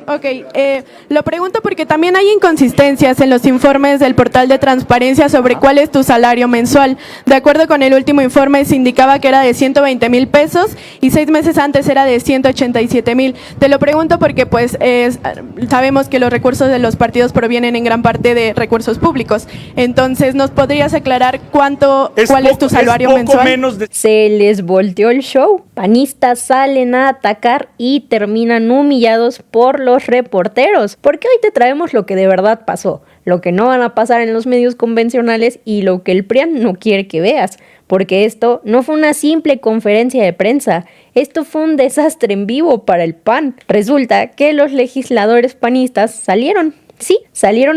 Ok, lo pregunto porque también hay inconsistencias en los informes del portal de transparencia sobre cuál es tu salario mensual. De acuerdo con el último informe, se indicaba que era de 120,000 pesos y 6 meses antes era de 187,000. Te lo pregunto porque pues sabemos que los recursos de los partidos provienen en gran parte de recursos públicos. Entonces, ¿nos podrías aclarar cuál es tu salario mensual? Se les volteó el show. Panistas salen a atacar y terminan humillados por los reporteros, porque hoy te traemos lo que de verdad pasó, lo que no van a pasar en los medios convencionales y lo que el PRIAN no quiere que veas, porque esto no fue una simple conferencia de prensa, esto fue un desastre en vivo para el PAN. Resulta que los legisladores panistas salieron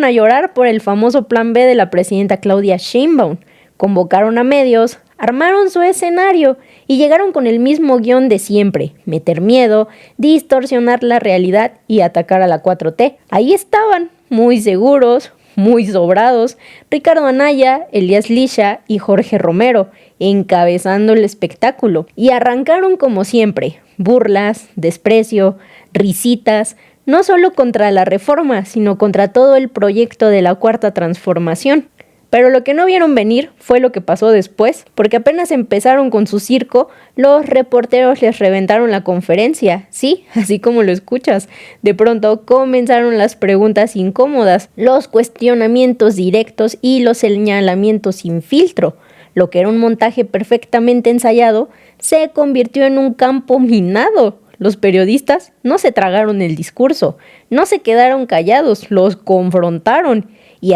a llorar por el famoso plan B de la presidenta Claudia Sheinbaum, convocaron a medios, armaron su escenario y llegaron con el mismo guión de siempre: meter miedo, distorsionar la realidad y atacar a la 4T. Ahí estaban, muy seguros, muy sobrados, Ricardo Anaya, Elías Lisha y Jorge Romero, encabezando el espectáculo. Y arrancaron como siempre: burlas, desprecio, risitas, no solo contra la reforma, sino contra todo el proyecto de la Cuarta Transformación. Pero lo que no vieron venir fue lo que pasó después, porque apenas empezaron con su circo, los reporteros les reventaron la conferencia. Sí, así como lo escuchas. De pronto comenzaron las preguntas incómodas, los cuestionamientos directos y los señalamientos sin filtro. Lo que era un montaje perfectamente ensayado se convirtió en un campo minado. Los periodistas no se tragaron el discurso, no se quedaron callados, los confrontaron. Y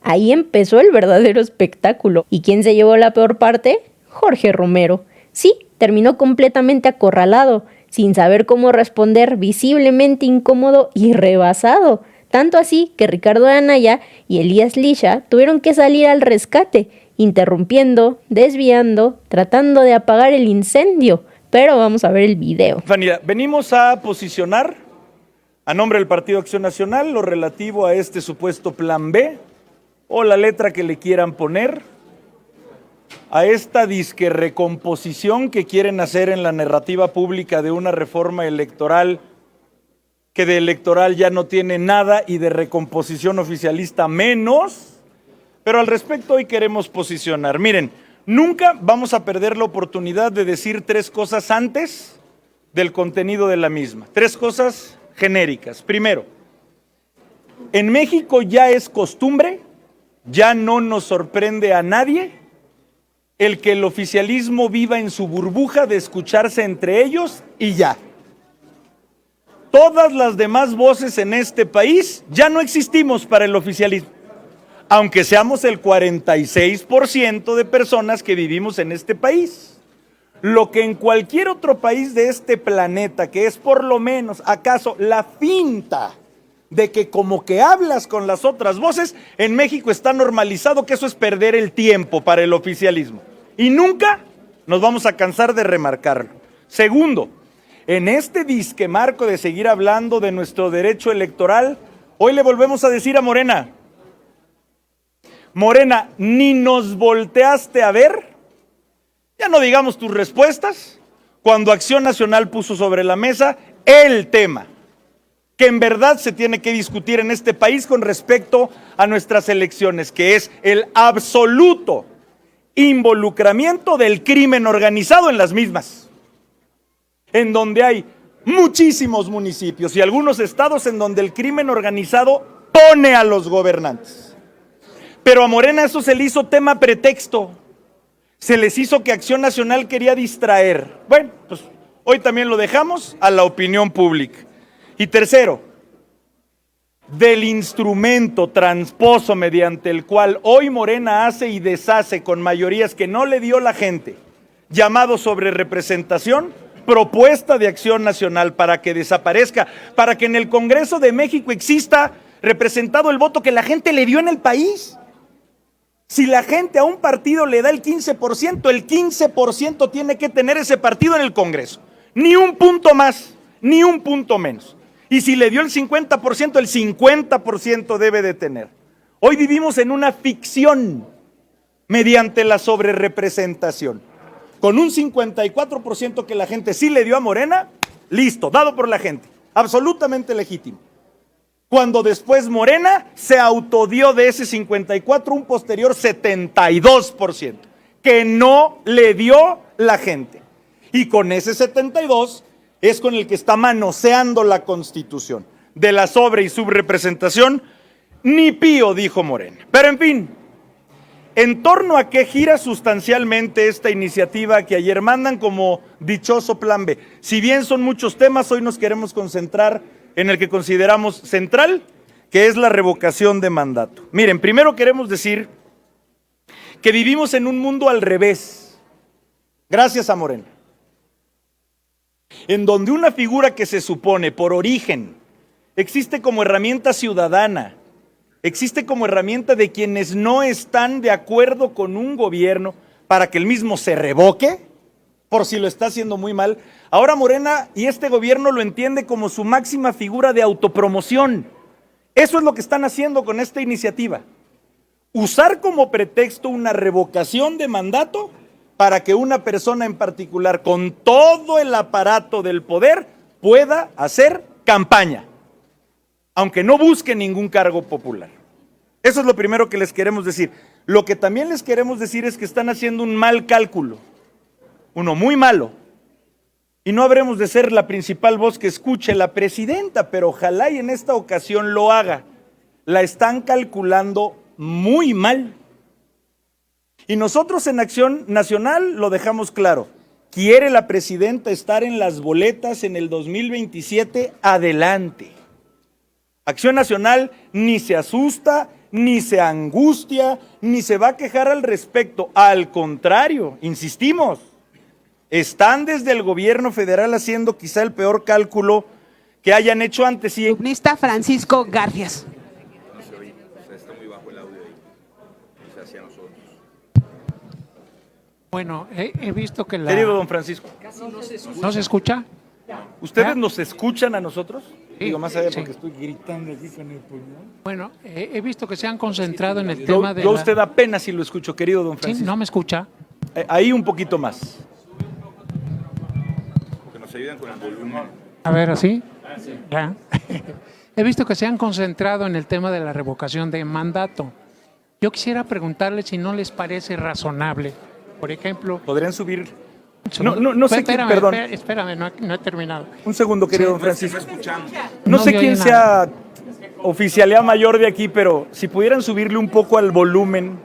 Ahí empezó el verdadero espectáculo. ¿Y quién se llevó la peor parte? Jorge Romero. Sí, terminó completamente acorralado, sin saber cómo responder, visiblemente incómodo y rebasado. Tanto así que Ricardo Anaya y Elías Lisha tuvieron que salir al rescate, interrumpiendo, desviando, tratando de apagar el incendio. Pero vamos a ver el video. Vanidad, venimos a posicionar a nombre del Partido Acción Nacional lo relativo a este supuesto plan B, o la letra que le quieran poner, a esta disque recomposición que quieren hacer en la narrativa pública de una reforma electoral que de electoral ya no tiene nada y de recomposición oficialista menos. Pero al respecto hoy queremos posicionar. Miren, nunca vamos a perder la oportunidad de decir tres cosas antes del contenido de la misma, tres cosas genéricas. Primero, en México ya es costumbre, ya no nos sorprende a nadie el que el oficialismo viva en su burbuja de escucharse entre ellos y ya. Todas las demás voces en este país ya no existimos para el oficialismo, aunque seamos el 46% de personas que vivimos en este país. Lo que en cualquier otro país de este planeta, que es por lo menos acaso la finta de que como que hablas con las otras voces, en México está normalizado que eso es perder el tiempo para el oficialismo. Y nunca nos vamos a cansar de remarcarlo. Segundo, en este disque marco de seguir hablando de nuestro derecho electoral, hoy le volvemos a decir a Morena, ni nos volteaste a ver, ya no digamos tus respuestas, cuando Acción Nacional puso sobre la mesa el tema que en verdad se tiene que discutir en este país con respecto a nuestras elecciones, que es el absoluto involucramiento del crimen organizado en las mismas, en donde hay muchísimos municipios y algunos estados en donde el crimen organizado pone a los gobernantes. Pero a Morena eso se le hizo tema pretexto, se les hizo que Acción Nacional quería distraer. Bueno, pues hoy también lo dejamos a la opinión pública. Y tercero, del instrumento transposo mediante el cual hoy Morena hace y deshace con mayorías que no le dio la gente, llamado sobre representación, propuesta de Acción Nacional para que desaparezca, para que en el Congreso de México exista representado el voto que la gente le dio en el país. Si la gente a un partido le da el 15% tiene que tener ese partido en el Congreso. Ni un punto más, ni un punto menos. Y si le dio el 50%, el 50% debe de tener. Hoy vivimos en una ficción mediante la sobrerepresentación. Con un 54% que la gente sí le dio a Morena, listo, dado por la gente, absolutamente legítimo. cuando después Morena se autodió de ese 54 un posterior 72%, que no le dio la gente. Y con ese 72 es con el que está manoseando la Constitución. De la sobre y subrepresentación, ni pío, dijo Morena. Pero en fin, ¿en torno a qué gira sustancialmente esta iniciativa que ayer mandan como dichoso plan B? Si bien son muchos temas, hoy nos queremos concentrar en el que consideramos central, que es la revocación de mandato. Miren, primero queremos decir que vivimos en un mundo al revés, gracias a Morena, en donde una figura que se supone por origen existe como herramienta ciudadana, existe como herramienta de quienes no están de acuerdo con un gobierno para que el mismo se revoque, por si lo está haciendo muy mal. Ahora Morena y este gobierno lo entiende como su máxima figura de autopromoción. Eso es lo que están haciendo con esta iniciativa. Usar como pretexto una revocación de mandato para que una persona en particular con todo el aparato del poder pueda hacer campaña, aunque no busque ningún cargo popular. Eso es lo primero que les queremos decir. Lo que también les queremos decir es que están haciendo un mal cálculo, uno muy malo, y no habremos de ser la principal voz que escuche la presidenta, pero ojalá y en esta ocasión lo haga. La están calculando muy mal. Y nosotros en Acción Nacional lo dejamos claro. ¿Quiere la presidenta estar en las boletas en el 2027? Adelante. Acción Nacional ni se asusta, ni se angustia, ni se va a quejar al respecto. Al contrario, insistimos, están desde el gobierno federal haciendo quizá el peor cálculo que hayan hecho antes. Y Columnista Francisco Garfias. Está muy bajo el audio ahí, hacia nosotros. Bueno, he visto que querido don Francisco, ¿No se escucha? ¿ustedes nos escuchan a nosotros? Sí, Digo, más allá sí. porque estoy gritando aquí con el pulmón. Bueno, he visto que se han concentrado en el tema de Yo a la... usted apenas si lo escucho, querido don Sí, Francisco. no me escucha. Ahí un poquito más. Que nos ayuden con el volumen. A ver, ¿así? Ya. He visto que se han concentrado en el tema de la revocación de mandato. Yo quisiera preguntarles si no les parece razonable, por ejemplo... ¿Podrían subir? No sé quién, Espérame, perdón. espérame, no he terminado. Un segundo, querido Sí. don Francisco. Escuchamos. No No sé se quién oye sea oficialía mayor de aquí, pero si pudieran subirle un poco al volumen.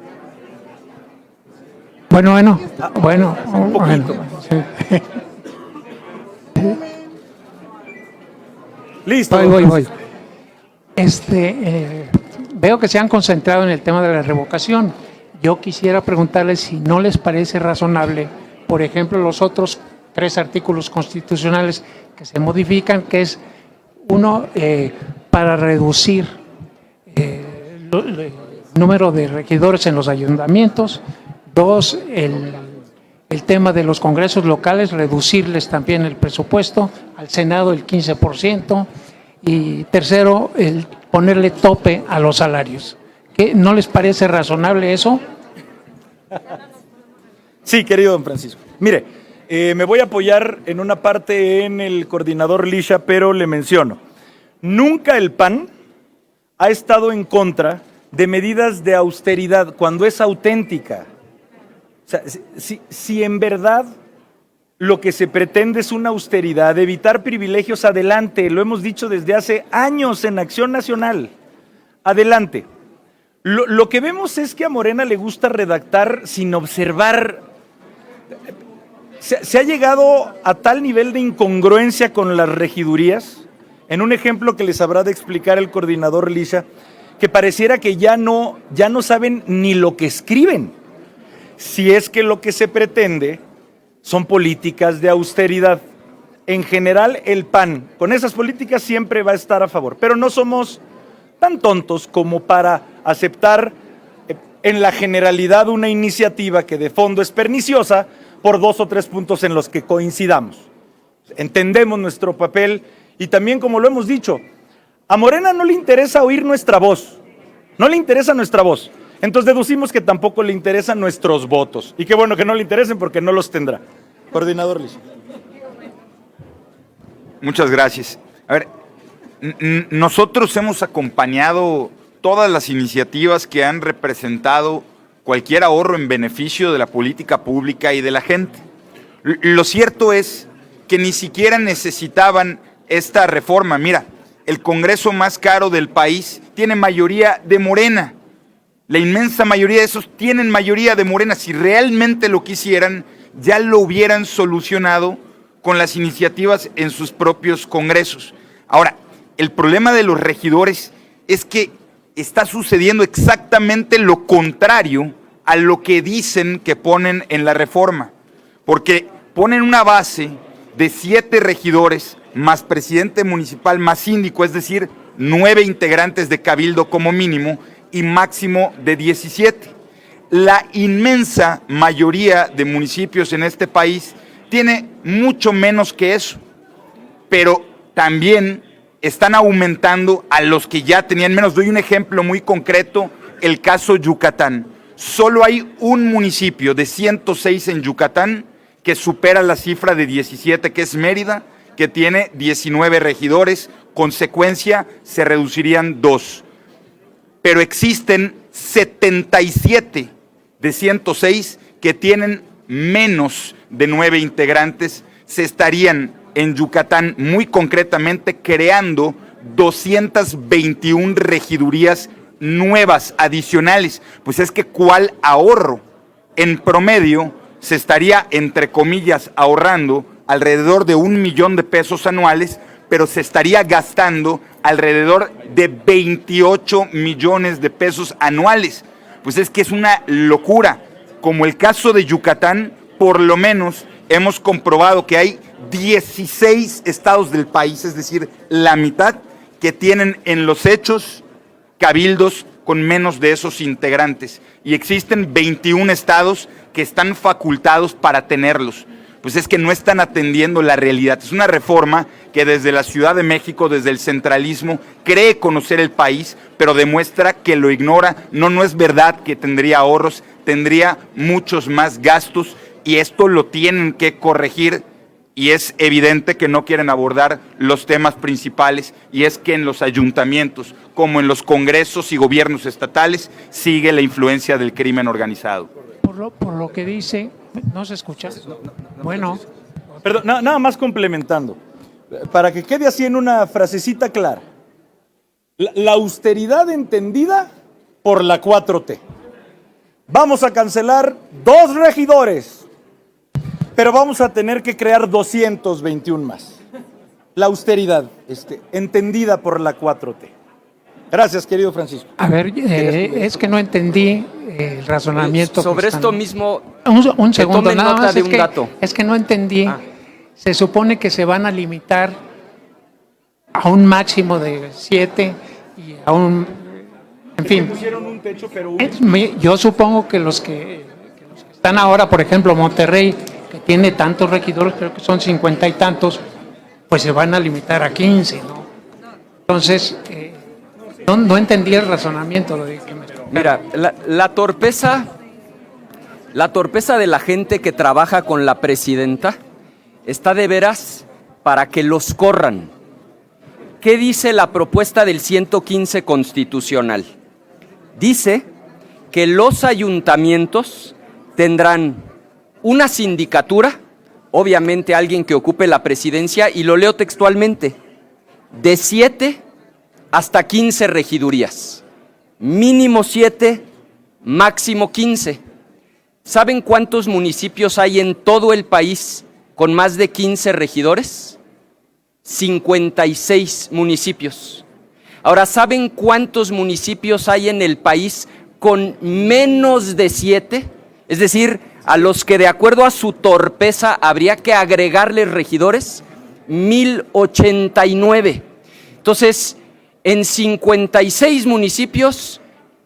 Bueno. poquito. Sí. Listo. Voy. Veo que se han concentrado en el tema de la revocación. Yo quisiera preguntarles si no les parece razonable, por ejemplo, los otros 3 artículos constitucionales que se modifican, que es uno, para reducir el número de regidores en los ayuntamientos; 2, el tema de los congresos locales, reducirles también el presupuesto, al Senado el 15%, y 3, el ponerle tope a los salarios. ¿Qué, no les parece razonable eso? Sí, querido don Francisco. Mire, me voy a apoyar en una parte en el coordinador Lisha, pero le menciono. Nunca el PAN ha estado en contra de medidas de austeridad cuando es auténtica. O sea, si en verdad lo que se pretende es una austeridad, evitar privilegios, adelante. Lo hemos dicho desde hace años en Acción Nacional. Adelante. Lo que vemos es que a Morena le gusta redactar sin observar. Se ha llegado a tal nivel de incongruencia con las regidurías, en un ejemplo que les habrá de explicar el coordinador Lisha, que pareciera que ya no saben ni lo que escriben, si es que lo que se pretende son políticas de austeridad. En general, el PAN con esas políticas siempre va a estar a favor, pero no somos tan tontos como para aceptar en la generalidad una iniciativa que de fondo es perniciosa por 2 o 3 puntos en los que coincidamos. Entendemos nuestro papel y también, como lo hemos dicho, a Morena no le interesa oír nuestra voz, no le interesa nuestra voz. Entonces deducimos que tampoco le interesan nuestros votos. Y qué bueno que no le interesen porque no los tendrá. Coordinador Liz. Muchas gracias. A ver, Nosotros hemos acompañado todas las iniciativas que han representado cualquier ahorro en beneficio de la política pública y de la gente. Lo cierto es que ni siquiera necesitaban esta reforma. Mira, el Congreso más caro del país tiene mayoría de Morena. La inmensa mayoría de esos tienen mayoría de Morena. Si realmente lo quisieran, ya lo hubieran solucionado con las iniciativas en sus propios congresos. Ahora, el problema de los regidores es que está sucediendo exactamente lo contrario a lo que dicen que ponen en la reforma, porque ponen una base de 7 regidores más presidente municipal más síndico, es decir, 9 integrantes de cabildo como mínimo y máximo de 17. La inmensa mayoría de municipios en este país tiene mucho menos que eso, pero también están aumentando a los que ya tenían menos. Doy un ejemplo muy concreto, el caso Yucatán. Solo hay un municipio de 106 en Yucatán que supera la cifra de 17, que es Mérida, que tiene 19 regidores. Consecuencia, se reducirían 2. Pero existen 77 de 106 que tienen menos de 9 integrantes. Se estarían en Yucatán muy concretamente creando 221 regidurías nuevas, adicionales. Pues es que ¿cuál ahorro? En promedio se estaría, entre comillas, ahorrando alrededor de 1 millón de pesos anuales, pero se estaría gastando alrededor de 28 millones de pesos anuales. Pues es que es una locura. Como el caso de Yucatán, por lo menos hemos comprobado que hay 16 estados del país, es decir, la mitad, que tienen en los hechos cabildos con menos de esos integrantes. Y existen 21 estados que están facultados para tenerlos. Pues es que no están atendiendo la realidad. Es una reforma que desde la Ciudad de México, desde el centralismo, cree conocer el país, pero demuestra que lo ignora. No es verdad que tendría ahorros, tendría muchos más gastos, y esto lo tienen que corregir, y es evidente que no quieren abordar los temas principales, y es que en los ayuntamientos, como en los congresos y gobiernos estatales, sigue la influencia del crimen organizado. Por lo que dice, ¿no se escucha? Bueno. Perdón, nada más complementando, para que quede así en una frasecita clara. La austeridad entendida por la 4T. Vamos a cancelar 2 regidores, pero vamos a tener que crear 221 más. La austeridad, entendida por la 4T. Gracias, querido Francisco. A ver, es que no entendí el razonamiento. Sobre esto mismo, un segundo, tomen nada nota más, de un dato. Es que no entendí. Se supone que se van a limitar a un máximo de 7 y a un... En fin. Pusieron un techo, pero Yo supongo que los que están ahora, por ejemplo, Monterrey, que tiene tantos regidores, creo que son 50 y tantos, pues se van a limitar a 15, ¿no? Entonces, no entendí el razonamiento de que me... Mira, la torpeza de la gente que trabaja con la presidenta está de veras para que los corran. ¿Qué dice la propuesta del 115 constitucional? Dice que los ayuntamientos tendrán una sindicatura, obviamente alguien que ocupe la presidencia, y lo leo textualmente, de 7 hasta 15 regidurías, mínimo 7, máximo 15. ¿Saben cuántos municipios hay en todo el país con más de 15 regidores? 56 municipios. Ahora, ¿saben cuántos municipios hay en el país con menos de 7? Es decir, a los que de acuerdo a su torpeza habría que agregarles regidores, 1089. Entonces, en 56 municipios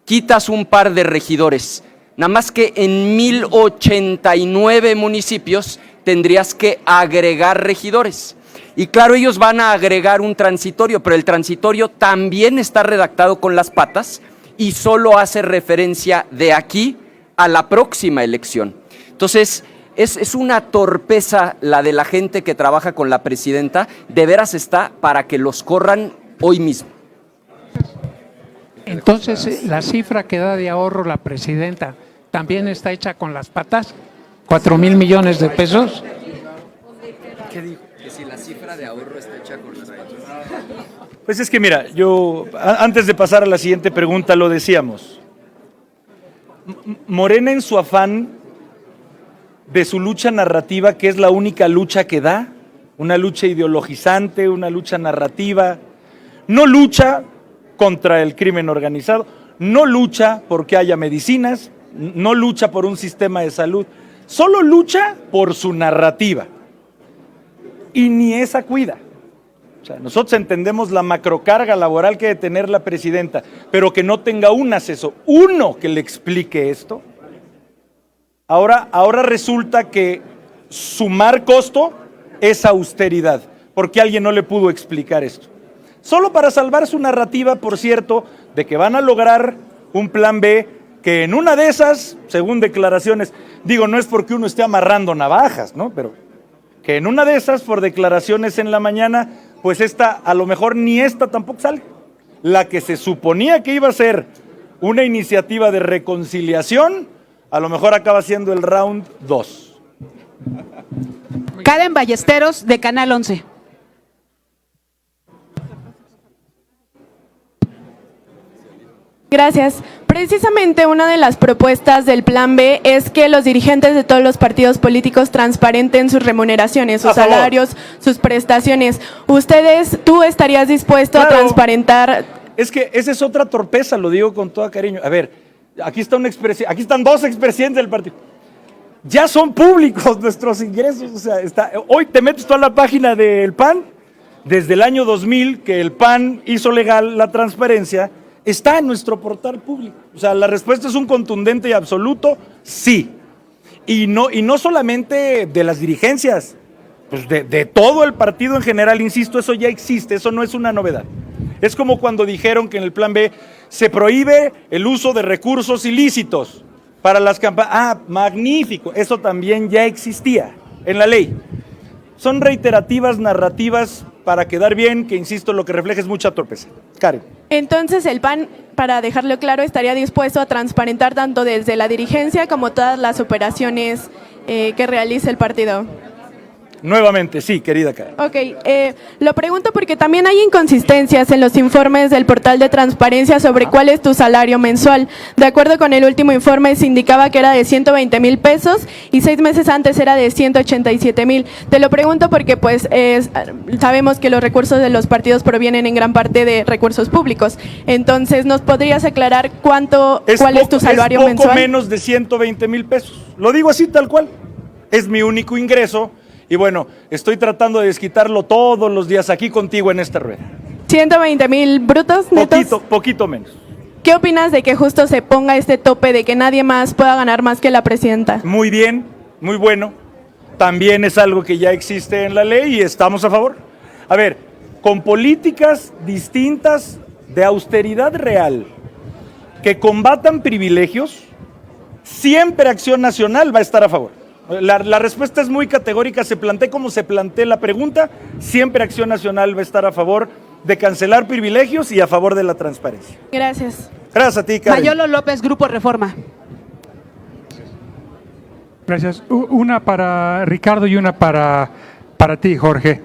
quitas un par de regidores. Nada más que en 1089 municipios tendrías que agregar regidores. Y claro, ellos van a agregar un transitorio, pero el transitorio también está redactado con las patas y solo hace referencia de aquí a la próxima elección. Entonces, es una torpeza la de la gente que trabaja con la presidenta, de veras está para que los corran hoy mismo. Entonces, la cifra que da de ahorro la presidenta también está hecha con las patas, 4,000 millones de pesos. ¿Qué dijo? Que si la cifra de ahorro está hecha con las patas. Pues es que mira, yo antes de pasar a la siguiente pregunta lo decíamos. Morena en su afán de su lucha narrativa, que es la única lucha que da, una lucha ideologizante, una lucha narrativa, no lucha contra el crimen organizado, no lucha porque haya medicinas, no lucha por un sistema de salud, solo lucha por su narrativa. Y ni esa cuida. O sea, nosotros entendemos la macrocarga laboral que debe tener la presidenta, pero que no tenga un asesor, uno que le explique esto. Ahora resulta que sumar costo es austeridad, porque alguien no le pudo explicar esto. Solo para salvar su narrativa, por cierto, de que van a lograr un plan B, que en una de esas, según declaraciones, digo, no es porque uno esté amarrando navajas, ¿no? Pero que en una de esas, por declaraciones en la mañana, pues esta, a lo mejor ni esta tampoco sale. La que se suponía que iba a ser una iniciativa de reconciliación, a lo mejor acaba siendo el round 2. Karen Ballesteros, de Canal 11. Gracias. Precisamente una de las propuestas del Plan B es que los dirigentes de todos los partidos políticos transparenten sus remuneraciones, sus salarios, sus prestaciones. ¿Tú estarías dispuesto a transparentar? Es que esa es otra torpeza, lo digo con todo cariño. A ver, aquí están dos expresidentes del partido. Ya son públicos nuestros ingresos. O sea, hoy te metes tú a la página del PAN, desde el año 2000 que el PAN hizo legal la transparencia, está en nuestro portal público. O sea, la respuesta es un contundente y absoluto sí. Y no solamente de las dirigencias, pues de todo el partido en general, insisto, eso ya existe, eso no es una novedad. Es como cuando dijeron que en el Plan B se prohíbe el uso de recursos ilícitos para las campañas. Ah, magnífico, eso también ya existía en la ley. Son reiterativas, narrativas para quedar bien, que insisto, lo que refleja es mucha torpeza. Karen. Entonces el PAN, para dejarlo claro, estaría dispuesto a transparentar tanto desde la dirigencia como todas las operaciones que realiza el partido. Nuevamente, sí, querida Karen. Ok, lo pregunto porque también hay inconsistencias en los informes del portal de transparencia sobre cuál es tu salario mensual. De acuerdo con el último informe, se indicaba que era de 120,000 pesos y 6 meses antes era de 187,000. Te lo pregunto porque pues sabemos que los recursos de los partidos provienen en gran parte de recursos públicos. Entonces, ¿nos podrías aclarar cuál es tu salario mensual? Es poco menos de 120,000 pesos. Lo digo así, tal cual. Es mi único ingreso. Y bueno, estoy tratando de desquitarlo todos los días aquí contigo en esta rueda. 120,000 brutos, netos. Poquito menos. ¿Qué opinas de que justo se ponga este tope de que nadie más pueda ganar más que la presidenta? Muy bien, muy bueno. También es algo que ya existe en la ley y estamos a favor. A ver, con políticas distintas de austeridad real que combatan privilegios, siempre Acción Nacional va a estar a favor. La respuesta es muy categórica, se plantea como se plantea la pregunta, siempre Acción Nacional va a estar a favor de cancelar privilegios y a favor de la transparencia. Gracias. Gracias a ti, Karen. Mayolo López, Grupo Reforma. Gracias. Una para Ricardo y una para ti, Jorge.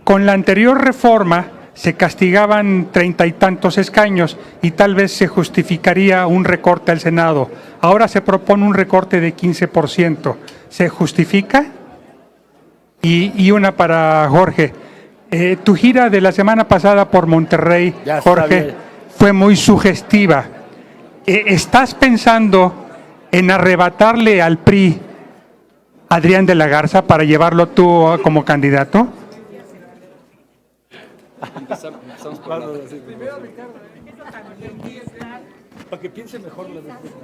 Con la anterior reforma se castigaban 30 y tantos escaños y tal vez se justificaría un recorte al Senado. Ahora se propone un recorte de 15%. ¿Se justifica? Y una para Jorge. Tu gira de la semana pasada por Monterrey, Jorge, fue muy sugestiva. ¿Estás pensando en arrebatarle al PRI a Adrián de la Garza para llevarlo tú como candidato? Empezamos por la... Para que piense mejor la respuesta.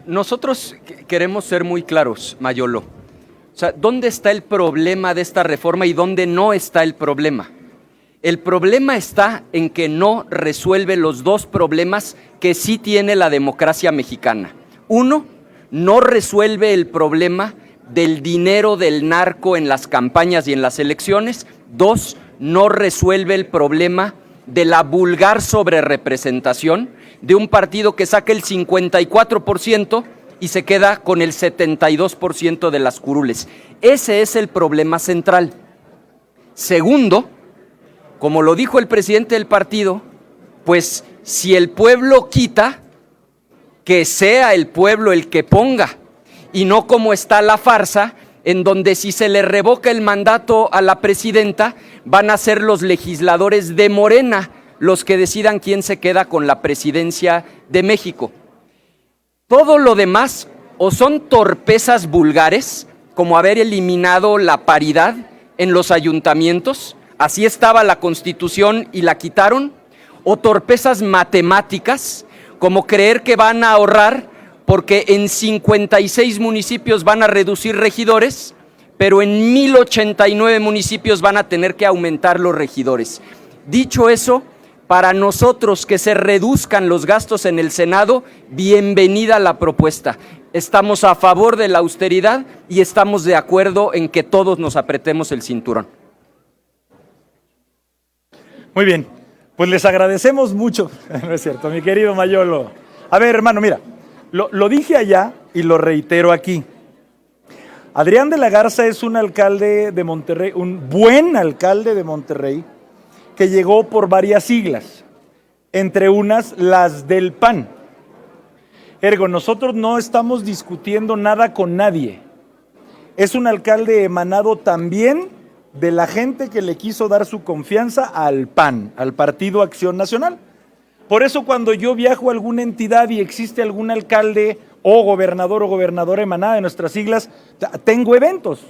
Nosotros queremos ser muy claros, Mayolo. O sea, ¿dónde está el problema de esta reforma y dónde no está el problema? El problema está en que no resuelve los dos problemas que sí tiene la democracia mexicana. Uno, no resuelve el problema del dinero del narco en las campañas y en las elecciones. Dos, no resuelve el problema de la vulgar sobrerepresentación de un partido que saca el 54% y se queda con el 72% de las curules. Ese es el problema central. Segundo, como lo dijo el presidente del partido, pues si el pueblo quita, que sea el pueblo el que ponga, y no como está la farsa, en donde si se le revoca el mandato a la presidenta, van a ser los legisladores de Morena los que decidan quién se queda con la presidencia de México. Todo lo demás o son torpezas vulgares, como haber eliminado la paridad en los ayuntamientos, así estaba la Constitución y la quitaron, o torpezas matemáticas, como creer que van a ahorrar porque en 56 municipios van a reducir regidores, pero en 1089 municipios van a tener que aumentar los regidores. Dicho eso, para nosotros que se reduzcan los gastos en el Senado, bienvenida la propuesta. Estamos a favor de la austeridad y estamos de acuerdo en que todos nos apretemos el cinturón. Muy bien, pues les agradecemos mucho, no es cierto, mi querido Mayolo. A ver, hermano, mira, lo dije allá y lo reitero aquí. Adrián de la Garza es un alcalde de Monterrey, un buen alcalde de Monterrey, que llegó por varias siglas, entre unas las del PAN. Ergo, nosotros no estamos discutiendo nada con nadie. Es un alcalde emanado también de la gente que le quiso dar su confianza al PAN, al Partido Acción Nacional. Por eso cuando yo viajo a alguna entidad y existe algún alcalde o gobernadora emanada de nuestras siglas, tengo eventos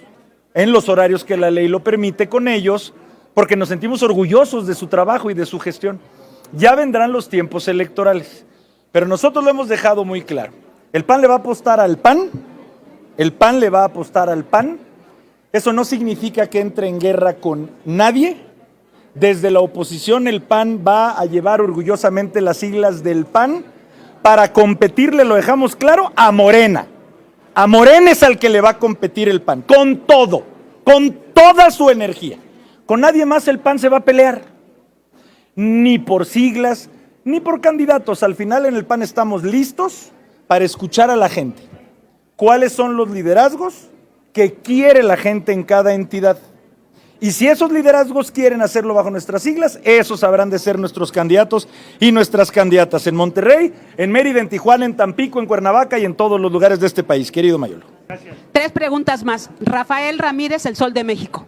en los horarios que la ley lo permite con ellos, porque nos sentimos orgullosos de su trabajo y de su gestión. Ya vendrán los tiempos electorales, pero nosotros lo hemos dejado muy claro. El PAN le va a apostar al PAN, el PAN le va a apostar al PAN. Eso no significa que entre en guerra con nadie. Desde la oposición el PAN va a llevar orgullosamente las siglas del PAN para competirle, lo dejamos claro, a Morena. A Morena es al que le va a competir el PAN, con todo, con toda su energía. Con nadie más el PAN se va a pelear, ni por siglas, ni por candidatos. Al final en el PAN estamos listos para escuchar a la gente. ¿Cuáles son los liderazgos que quiere la gente en cada entidad? Y si esos liderazgos quieren hacerlo bajo nuestras siglas, esos habrán de ser nuestros candidatos y nuestras candidatas en Monterrey, en Mérida, en Tijuana, en Tampico, en Cuernavaca y en todos los lugares de este país. Querido Mayolo. Gracias. 3 preguntas más. Rafael Ramírez, El Sol de México.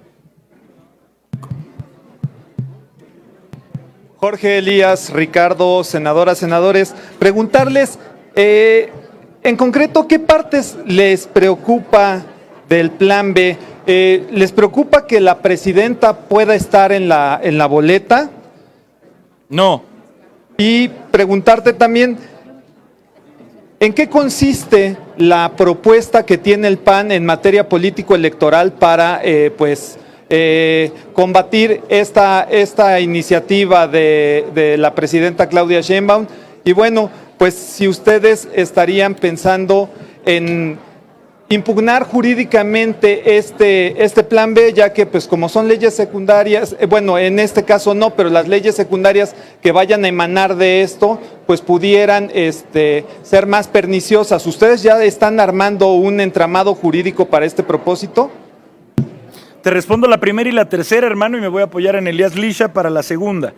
Jorge, Elías, Ricardo, senadoras, senadores, preguntarles en concreto qué partes les preocupa del Plan B. ¿Les preocupa que la presidenta pueda estar en la boleta? No. Y preguntarte también, ¿en qué consiste la propuesta que tiene el PAN en materia político-electoral para combatir esta iniciativa de la presidenta Claudia Sheinbaum? Y bueno, pues si ustedes estarían pensando en impugnar jurídicamente este plan B, ya que pues como son leyes secundarias, bueno, en este caso no, pero las leyes secundarias que vayan a emanar de esto, pues pudieran ser más perniciosas. ¿Ustedes ya están armando un entramado jurídico para este propósito? Te respondo la primera y la tercera, hermano, y me voy a apoyar en Elías Lisha para la segunda.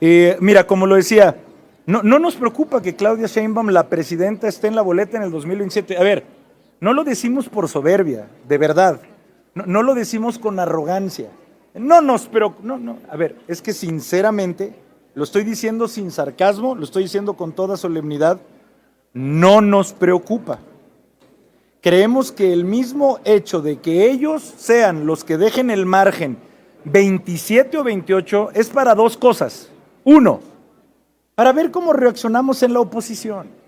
Mira, como lo decía, no nos preocupa que Claudia Sheinbaum, la presidenta, esté en la boleta en el 2027. A ver, no lo decimos por soberbia, de verdad. No lo decimos con arrogancia. A ver, es que sinceramente, lo estoy diciendo sin sarcasmo, lo estoy diciendo con toda solemnidad, no nos preocupa. Creemos que el mismo hecho de que ellos sean los que dejen el margen 27 o 28 es para dos cosas. Uno, para ver cómo reaccionamos en la oposición.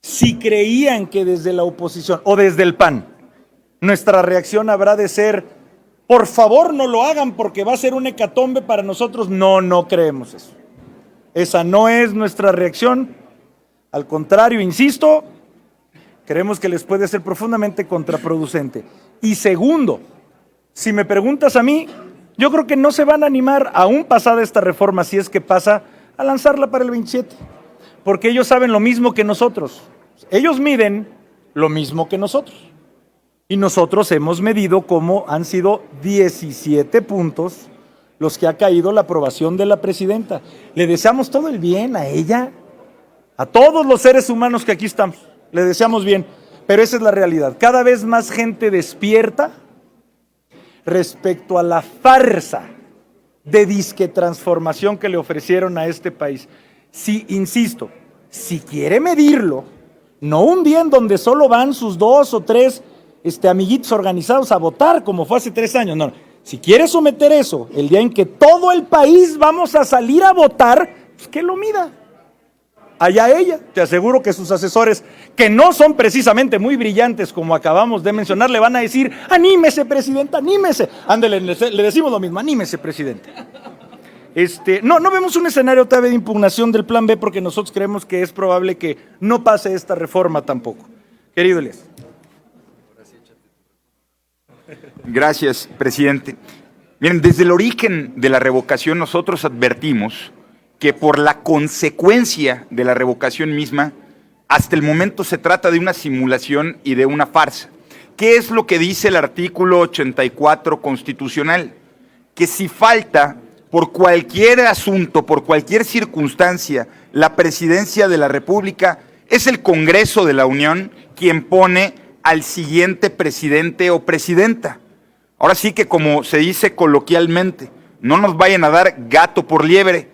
Si creían que desde la oposición o desde el PAN, nuestra reacción habrá de ser, por favor no lo hagan porque va a ser un hecatombe para nosotros. No creemos eso. Esa no es nuestra reacción. Al contrario, insisto, creemos que les puede ser profundamente contraproducente. Y segundo, si me preguntas a mí, yo creo que no se van a animar, aún pasada esta reforma, si es que pasa, a lanzarla para el 27. Porque ellos saben lo mismo que nosotros. Ellos miden lo mismo que nosotros. Y nosotros hemos medido cómo han sido 17 puntos los que ha caído la aprobación de la presidenta. Le deseamos todo el bien a ella, a todos los seres humanos que aquí estamos. Le deseamos bien, pero esa es la realidad. Cada vez más gente despierta respecto a la farsa de disque transformación que le ofrecieron a este país. Sí, insisto, si quiere medirlo, no un día en donde solo van sus 2 o 3 amiguitos organizados a votar, como fue hace 3 años, no. Si quiere someter eso, el día en que todo el país vamos a salir a votar, pues que lo mida. Allá ella, te aseguro que sus asesores, que no son precisamente muy brillantes como acabamos de mencionar, le van a decir, anímese, presidente, anímese. Ándele, le decimos lo mismo, anímese, presidente. No vemos un escenario todavía de impugnación del plan B porque nosotros creemos que es probable que no pase esta reforma tampoco. Querido Elías. Gracias, presidente. Miren, desde el origen de la revocación nosotros advertimos que por la consecuencia de la revocación misma, hasta el momento se trata de una simulación y de una farsa. ¿Qué es lo que dice el artículo 84 constitucional? Que si falta por cualquier asunto, por cualquier circunstancia, la presidencia de la República, es el Congreso de la Unión quien pone al siguiente presidente o presidenta. Ahora sí que, como se dice coloquialmente, no nos vayan a dar gato por liebre,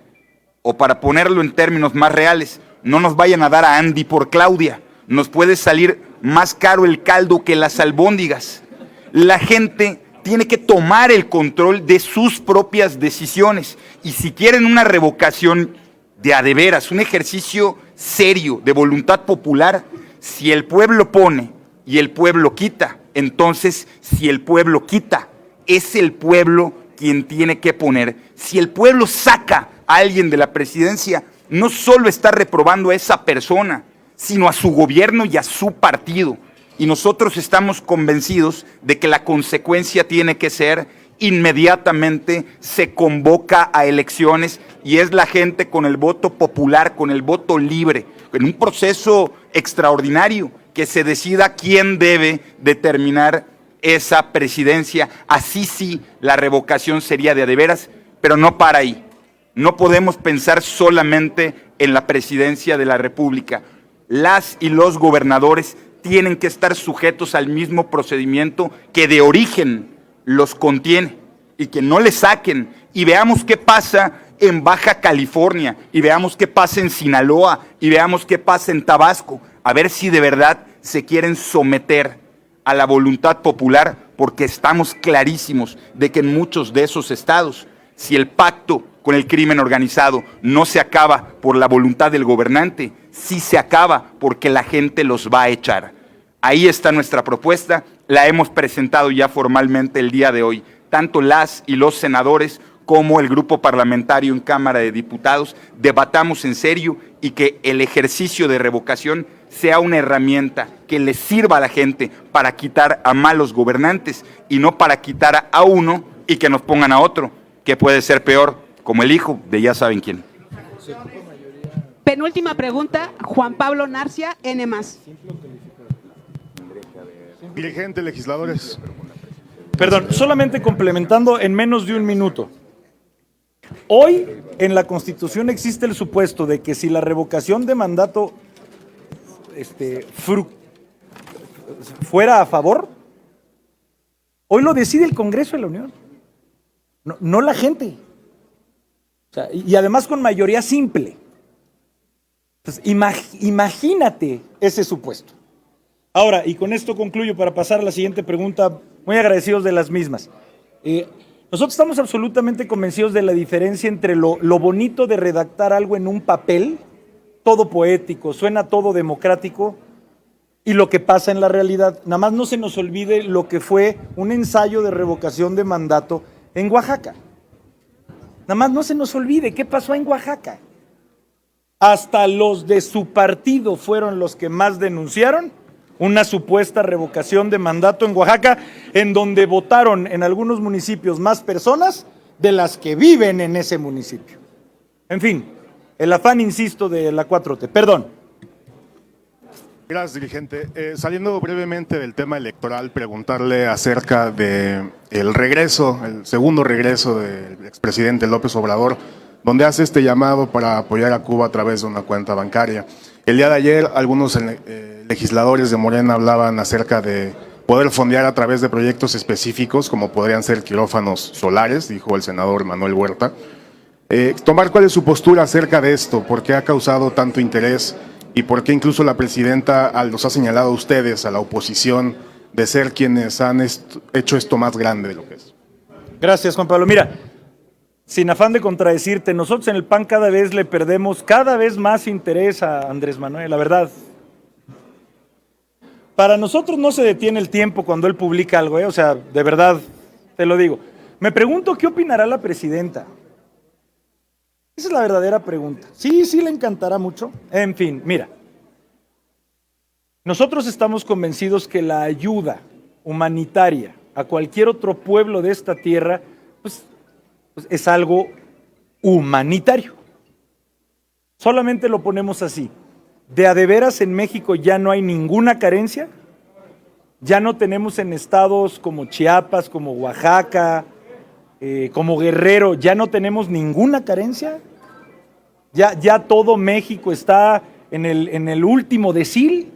o para ponerlo en términos más reales, no nos vayan a dar a Andy por Claudia. Nos puede salir más caro el caldo que las albóndigas. La gente tiene que tomar el control de sus propias decisiones. Y si quieren una revocación de a de veras, un ejercicio serio de voluntad popular, si el pueblo pone y el pueblo quita, entonces si el pueblo quita, es el pueblo quien tiene que poner. Si el pueblo saca a alguien de la presidencia, no solo está reprobando a esa persona, sino a su gobierno y a su partido. Y nosotros estamos convencidos de que la consecuencia tiene que ser inmediatamente se convoca a elecciones y es la gente con el voto popular, con el voto libre, en un proceso extraordinario que se decida quién debe determinar esa presidencia. Así sí, la revocación sería de a de veras, pero no para ahí. No podemos pensar solamente en la presidencia de la República. Las y los gobernadores tienen que estar sujetos al mismo procedimiento que de origen los contiene y que no le saquen. Y veamos qué pasa en Baja California, y veamos qué pasa en Sinaloa, y veamos qué pasa en Tabasco, a ver si de verdad se quieren someter a la voluntad popular, porque estamos clarísimos de que en muchos de esos estados, si el pacto con el crimen organizado no se acaba por la voluntad del gobernante, sí se acaba porque la gente los va a echar. Ahí está nuestra propuesta, la hemos presentado ya formalmente el día de hoy. Tanto las y los senadores como el grupo parlamentario en Cámara de Diputados debatamos en serio y que el ejercicio de revocación sea una herramienta que le sirva a la gente para quitar a malos gobernantes y no para quitar a uno y que nos pongan a otro, que puede ser peor, como el hijo de ya saben quién. Penúltima pregunta, Juan Pablo Narcia, N+. Dirigente, legisladores. Perdón, solamente complementando en menos de un minuto. Hoy en la Constitución existe el supuesto de que si la revocación de mandato fuera a favor, hoy lo decide el Congreso de la Unión, no la gente. O sea, y además con mayoría simple. Entonces, imagínate ese supuesto. Ahora, y con esto concluyo para pasar a la siguiente pregunta, muy agradecidos de las mismas. Nosotros estamos absolutamente convencidos de la diferencia entre lo bonito de redactar algo en un papel, todo poético, suena todo democrático, y lo que pasa en la realidad. Nada más no se nos olvide lo que fue un ensayo de revocación de mandato en Oaxaca. Nada más no se nos olvide qué pasó en Oaxaca. Hasta los de su partido fueron los que más denunciaron una supuesta revocación de mandato en Oaxaca, en donde votaron en algunos municipios más personas de las que viven en ese municipio. En fin, el afán, insisto, de la 4T. Perdón. Gracias, dirigente. Saliendo brevemente del tema electoral, preguntarle acerca de el regreso, el segundo regreso del expresidente López Obrador, donde hace este llamado para apoyar a Cuba a través de una cuenta bancaria. El día de ayer, algunos legisladores de Morena hablaban acerca de poder fondear a través de proyectos específicos, como podrían ser quirófanos solares, dijo el senador Manuel Huerta. Tomar cuál es su postura acerca de esto, por qué ha causado tanto interés y por qué incluso la presidenta los ha señalado a ustedes, a la oposición, de ser quienes han hecho esto más grande de lo que es. Gracias, Juan Pablo. Mira, sin afán de contradecirte, nosotros en el PAN cada vez le perdemos cada vez más interés a Andrés Manuel, la verdad. Para nosotros no se detiene el tiempo cuando él publica algo, o sea, de verdad, te lo digo. Me pregunto qué opinará la presidenta. Esa es la verdadera pregunta. Sí, le encantará mucho. En fin, mira. Nosotros estamos convencidos que la ayuda humanitaria a cualquier otro pueblo de esta tierra, pues es algo humanitario. Solamente lo ponemos así. ¿De a de veras en México ya no hay ninguna carencia? ¿Ya no tenemos en estados como Chiapas, como Oaxaca, como Guerrero, ya no tenemos ninguna carencia? ¿Ya todo México está en el último decil?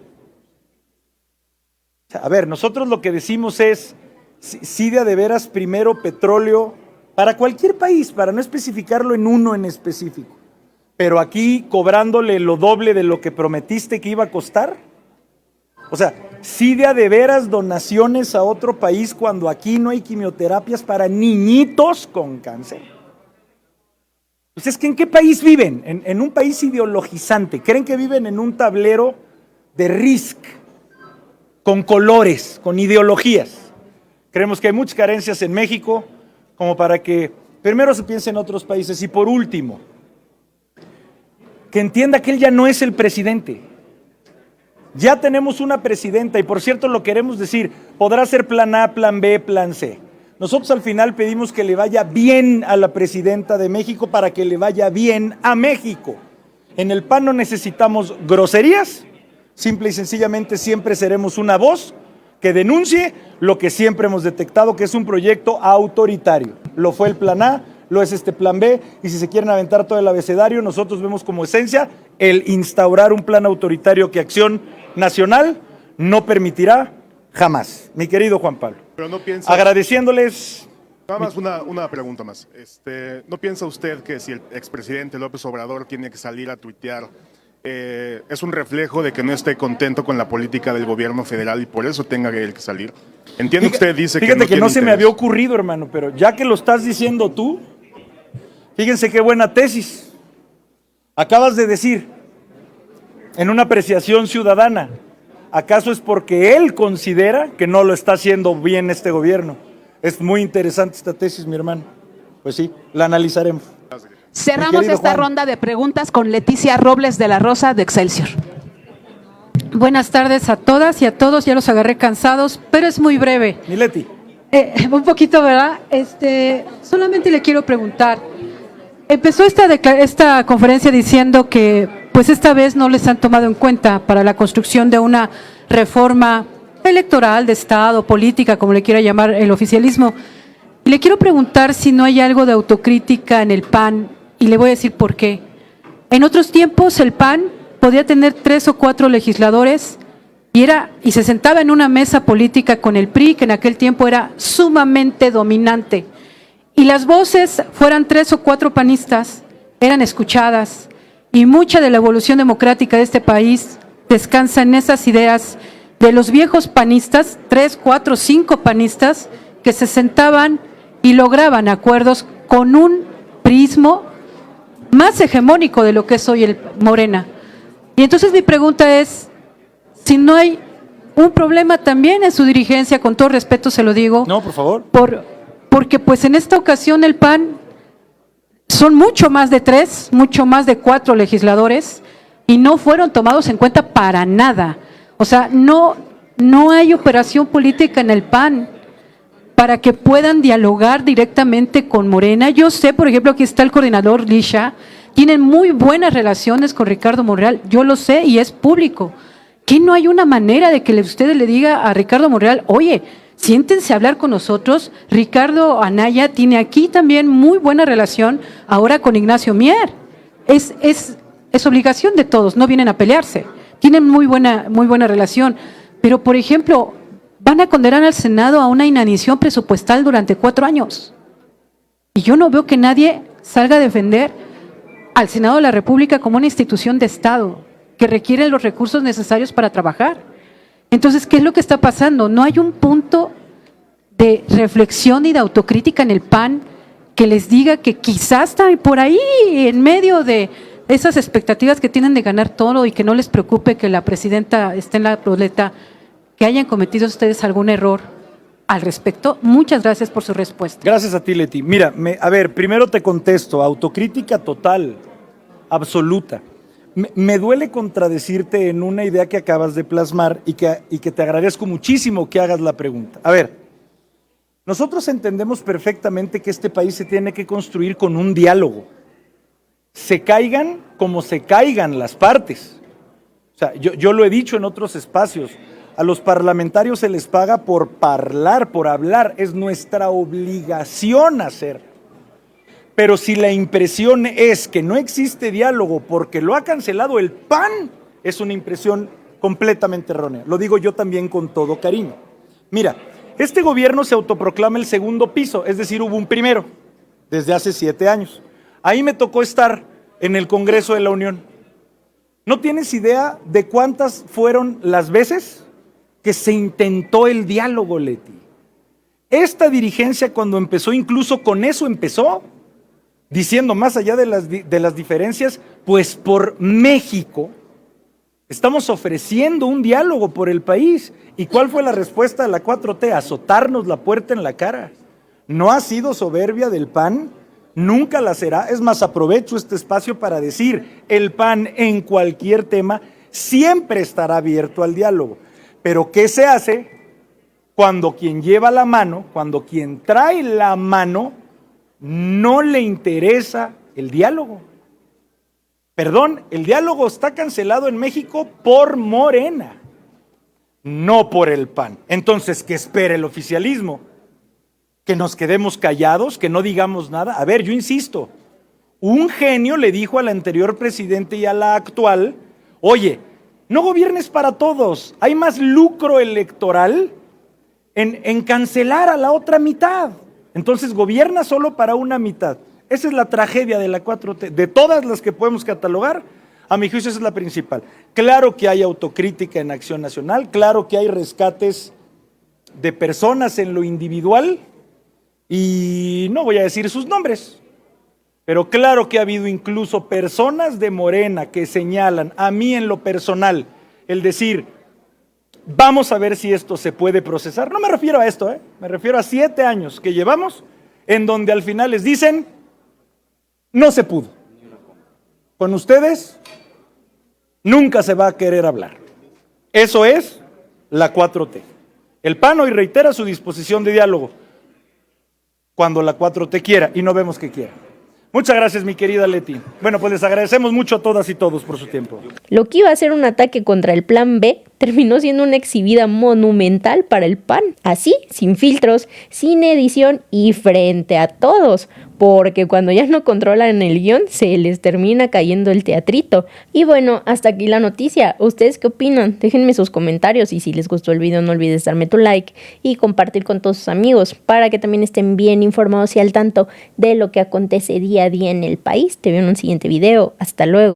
A ver, nosotros lo que decimos es, sí de a de veras primero petróleo para cualquier país, para no especificarlo en uno en específico. Pero aquí cobrándole lo doble de lo que prometiste que iba a costar. O sea, sí de a de veras donaciones a otro país cuando aquí no hay quimioterapias para niñitos con cáncer. Pues es que ¿en qué país viven? En un país ideologizante. ¿Creen que viven en un tablero de Risk, con colores, con ideologías? Creemos que hay muchas carencias en México como para que primero se piense en otros países. Y por último, que entienda que él ya no es el presidente. Ya tenemos una presidenta y por cierto lo queremos decir, podrá ser plan A, plan B, plan C. Nosotros al final pedimos que le vaya bien a la presidenta de México para que le vaya bien a México. En el PAN no necesitamos groserías, simple y sencillamente siempre seremos una voz que denuncie lo que siempre hemos detectado que es un proyecto autoritario. Lo fue el plan A, lo es este plan B, y si se quieren aventar todo el abecedario, nosotros vemos como esencia el instaurar un plan autoritario que Acción Nacional no permitirá jamás. Mi querido Juan Pablo, pero no piensa, agradeciéndoles... Nada más una pregunta más. ¿No piensa usted que si el expresidente López Obrador tiene que salir a tuitear, es un reflejo de que no esté contento con la política del gobierno federal y por eso tenga él que salir? Entiendo que usted dice fíjate que no se me interés. había ocurrido, hermano, pero ya que lo estás diciendo tú, fíjense qué buena tesis. Acabas de decir, en una apreciación ciudadana, ¿acaso es porque él considera que no lo está haciendo bien este gobierno? Es muy interesante esta tesis, mi hermano. Pues sí, la analizaremos. Cerramos esta ronda de preguntas con Leticia Robles de la Rosa de Excelsior. Buenas tardes a todas y a todos, ya los agarré cansados, pero es muy breve. Mi Leti. Un poquito, ¿verdad? Solamente le quiero preguntar, empezó esta conferencia diciendo que pues esta vez no les han tomado en cuenta para la construcción de una reforma electoral, de Estado, política, como le quiera llamar el oficialismo. Y le quiero preguntar si no hay algo de autocrítica en el PAN, y le voy a decir por qué. En otros tiempos el PAN podía tener 3 o 4 legisladores y se sentaba en una mesa política con el PRI, que en aquel tiempo era sumamente dominante. Y las voces, fueran 3 o 4 panistas, eran escuchadas. Y mucha de la evolución democrática de este país descansa en esas ideas de los viejos panistas, 3, 4, 5 panistas, que se sentaban y lograban acuerdos con un prismo más hegemónico de lo que es hoy el Morena. Y entonces mi pregunta es, si no hay un problema también en su dirigencia, con todo respeto se lo digo. No, por favor. Porque pues en esta ocasión el PAN son mucho más de 3, mucho más de 4 legisladores y no fueron tomados en cuenta para nada. O sea, no hay operación política en el PAN. para que puedan dialogar directamente con Morena. Yo sé, por ejemplo, que está el coordinador Lisha, tienen muy buenas relaciones con Ricardo Monreal, yo lo sé y es público. ¿Qué no hay una manera de que ustedes le diga a Ricardo Monreal, oye, siéntense a hablar con nosotros? Ricardo Anaya tiene aquí también muy buena relación ahora con Ignacio Mier. Es obligación de todos, no vienen a pelearse. Tienen muy buena relación. Pero, por ejemplo, van a condenar al Senado a una inanición presupuestal durante 4 años. Y yo no veo que nadie salga a defender al Senado de la República como una institución de Estado que requiere los recursos necesarios para trabajar. Entonces, ¿qué es lo que está pasando? No hay un punto de reflexión y de autocrítica en el PAN que les diga que quizás está por ahí en medio de esas expectativas que tienen de ganar todo y que no les preocupe que la presidenta esté en la boleta, que hayan cometido ustedes algún error al respecto. Muchas gracias por su respuesta. Gracias a ti, Leti. Mira, a ver, primero te contesto, autocrítica total, absoluta. Me duele contradecirte en una idea que acabas de plasmar y que te agradezco muchísimo que hagas la pregunta. A ver, nosotros entendemos perfectamente que este país se tiene que construir con un diálogo. Se caigan como se caigan las partes. O sea, yo lo he dicho en otros espacios, a los parlamentarios se les paga por hablar, es nuestra obligación hacerlo. Pero si la impresión es que no existe diálogo porque lo ha cancelado el PAN, es una impresión completamente errónea. Lo digo yo también con todo cariño. Mira, este gobierno se autoproclama el segundo piso, es decir, hubo un primero, desde hace 7 años. Ahí me tocó estar en el Congreso de la Unión. ¿No tienes idea de cuántas fueron las veces que se intentó el diálogo, Leti? Esta dirigencia, cuando empezó, incluso con eso empezó, diciendo más allá de las diferencias, pues por México estamos ofreciendo un diálogo por el país. ¿Y cuál fue la respuesta de la 4T? Azotarnos la puerta en la cara. No ha sido soberbia del PAN, nunca la será. Es más, aprovecho este espacio para decir, el PAN en cualquier tema siempre estará abierto al diálogo. Pero ¿qué se hace cuando quien lleva la mano, cuando quien trae la mano, no le interesa el diálogo? Perdón, el diálogo está cancelado en México por Morena, no por el PAN. Entonces, ¿qué espera el oficialismo? ¿Que nos quedemos callados, que no digamos nada? A ver, yo insisto, un genio le dijo al anterior presidente y a la actual, oye, no gobiernes para todos, hay más lucro electoral en cancelar a la otra mitad. Entonces gobierna solo para una mitad. Esa es la tragedia de la 4T. De todas las que podemos catalogar, a mi juicio esa es la principal. Claro que hay autocrítica en Acción Nacional, claro que hay rescates de personas en lo individual, y no voy a decir sus nombres, pero claro que ha habido incluso personas de Morena que señalan a mí en lo personal el decir, vamos a ver si esto se puede procesar. No me refiero a esto, me refiero a 7 años que llevamos en donde al final les dicen, no se pudo. Con ustedes nunca se va a querer hablar. Eso es la 4T. El PAN hoy reitera su disposición de diálogo cuando la 4T quiera y no vemos que quiera. Muchas gracias, mi querida Leti. Bueno, pues les agradecemos mucho a todas y todos por su tiempo. Lo que iba a ser un ataque contra el Plan B terminó siendo una exhibida monumental para el PAN. Así, sin filtros, sin edición y frente a todos. Porque cuando ya no controlan el guión, se les termina cayendo el teatrito. Y bueno, hasta aquí la noticia. ¿Ustedes qué opinan? Déjenme sus comentarios y si les gustó el video no olvides darme tu like y compartir con todos sus amigos para que también estén bien informados y al tanto de lo que acontece día a día en el país. Te veo en un siguiente video. Hasta luego.